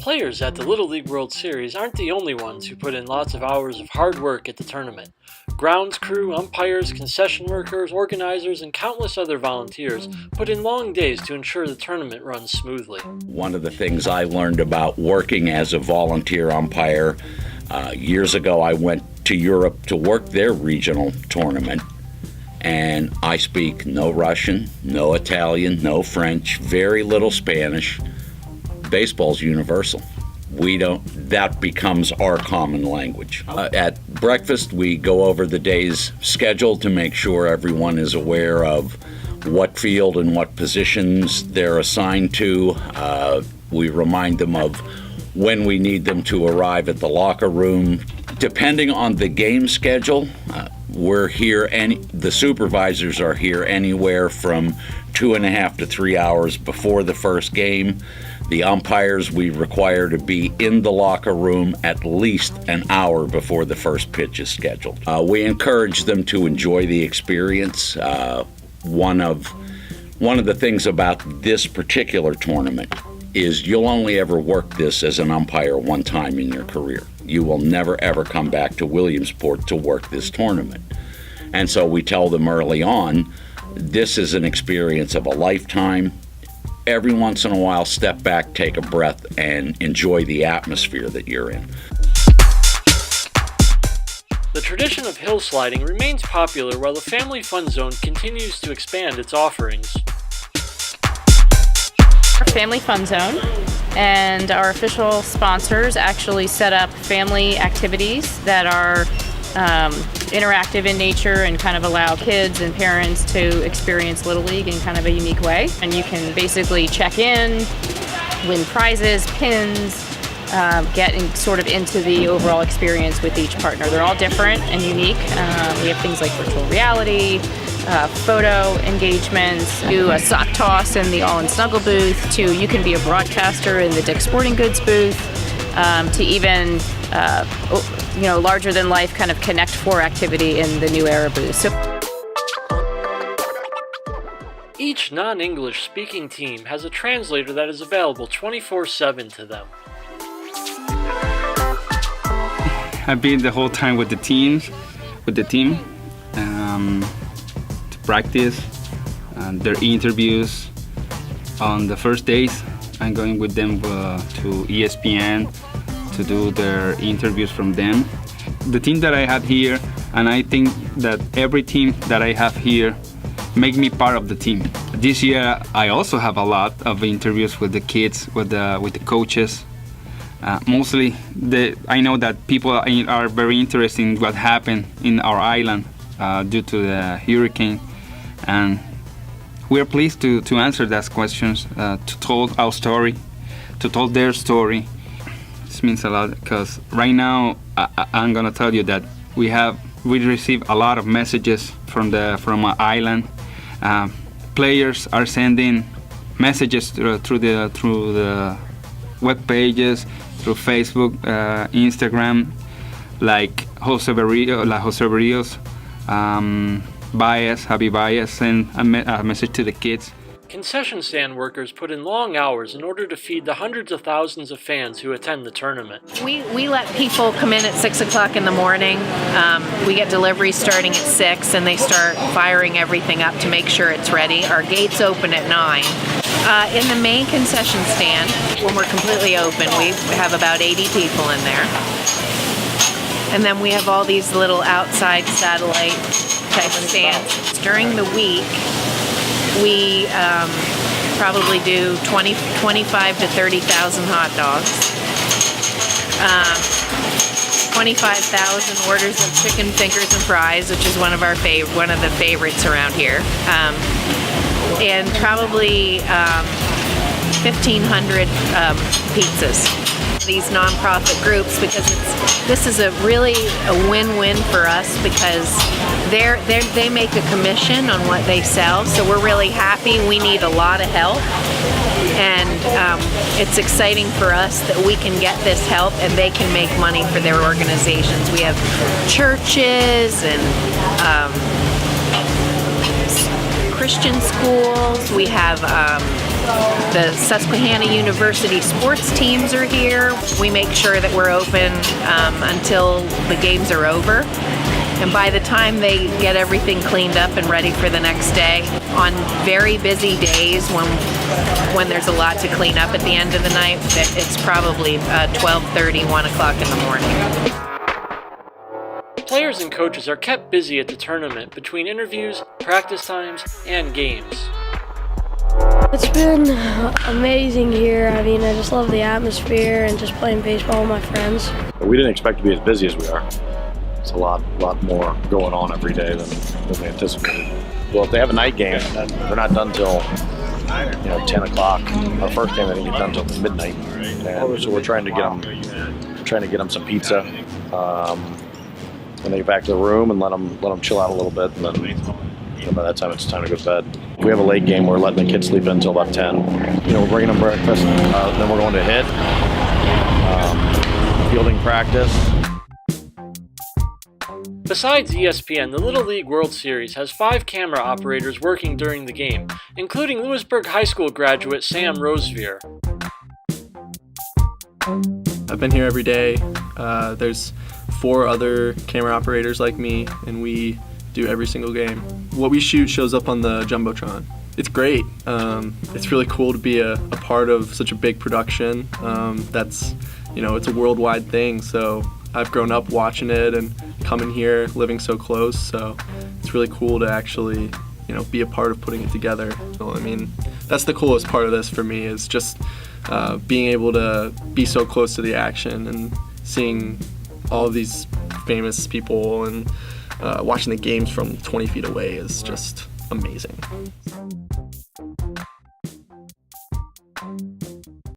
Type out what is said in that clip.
Players at the Little League World Series aren't the only ones who put in lots of hours of hard work at the tournament. Grounds crew, umpires, concession workers, organizers, and countless other volunteers put in long days to ensure the tournament runs smoothly. One of the things I learned about working as a volunteer umpire, years ago I went to Europe to work their regional tournament, and I speak no Russian, no Italian, no French, very little Spanish. Baseball's universal. That becomes our common language. At breakfast, we go over the day's schedule to make sure everyone is aware of what field and what positions they're assigned to. We remind them of when we need them to arrive at the locker room. Depending on the game schedule, we're here, the supervisors are here anywhere from 2.5 to 3 hours before the first game. The umpires we require to be in the locker room at least an hour before the first pitch is scheduled. We encourage them to enjoy the experience. One of the things about this particular tournament is you'll only ever work this as an umpire one time in your career. You will never ever come back to Williamsport to work this tournament. And so we tell them early on, this is an experience of a lifetime. Every once in a while, step back, take a breath, and enjoy the atmosphere that you're in. The tradition of hill sliding remains popular while the Family Fun Zone continues to expand its offerings. Family Fun Zone and our official sponsors actually set up family activities that are interactive in nature and kind of allow kids and parents to experience Little League in kind of a unique way. And you can basically check in, win prizes, pins, get sort of into the overall experience with each partner. They're all different and unique. We have things like virtual reality, photo engagements, to a sock toss in the All in Snuggle booth, to you can be a broadcaster in the Dick's Sporting Goods booth, to even larger than life kind of Connect 4 activity in the New Era booth. So each non-English speaking team has a translator that is available 24/7 to them. I've been the whole time with the team, to practice their interviews. On the first days, I'm going with them to ESPN to do their interviews from them. The team that I have here, and I think that every team that I have here make me part of the team. This year, I also have a lot of interviews with the kids, with the coaches. Mostly, I know that people are very interested in what happened in our island due to the hurricane, and we're pleased to answer those questions, to tell our story, to tell their story. This means a lot because right now I'm gonna tell you that we receive a lot of messages from our island. Players are sending messages through the web pages, through Facebook, Instagram, like Jose Berrios, Happy Bias, send a message to the kids. Concession stand workers put in long hours in order to feed the hundreds of thousands of fans who attend the tournament. We let people come in at 6 o'clock in the morning. We get deliveries starting at 6 and they start firing everything up to make sure it's ready. Our gates open at 9. In the main concession stand, when we're completely open, we have about 80 people in there. And then we have all these little outside satellite type stands. During the week, we probably do 25 to 30,000 hot dogs, 25,000 orders of chicken fingers and fries, which is one of the favorites around here, and probably 1,500 pizzas. These nonprofit groups, because this is really a win-win for us, because they make a commission on what they sell, so we're really happy. We need a lot of help, and it's exciting for us that we can get this help and they can make money for their organizations. We have churches and Christian schools. We have The Susquehanna University sports teams are here. We make sure that we're open until the games are over. And by the time they get everything cleaned up and ready for the next day, on very busy days when there's a lot to clean up at the end of the night, it's probably 12:30, 1 o'clock in the morning. Players and coaches are kept busy at the tournament between interviews, practice times, and games. It's been amazing here. I mean, I just love the atmosphere and just playing baseball with my friends. We didn't expect to be as busy as we are. It's a lot more going on every day than we anticipated. Well, if they have a night game, they're not done till 10 o'clock. Our first game, they didn't get done till midnight, and so we're trying to get them some pizza, and they get back to the room and let them chill out a little bit, and then by that time it's time to go to bed. If we have a late game, we're letting the kids sleep in until about 10. We're bringing them breakfast, then we're going to hit, fielding practice. Besides ESPN, the Little League World Series has 5 camera operators working during the game, including Lewisburg High School graduate Sam Rosevear. I've been here every day. There's 4 other camera operators like me, and we do every single game. What we shoot shows up on the Jumbotron. It's great. It's really cool to be a part of such a big production. It's a worldwide thing, so I've grown up watching it and coming here, living so close, so it's really cool to actually, be a part of putting it together. I mean, that's the coolest part of this for me, is just being able to be so close to the action and seeing all of these famous people and watching the games from 20 feet away is just amazing.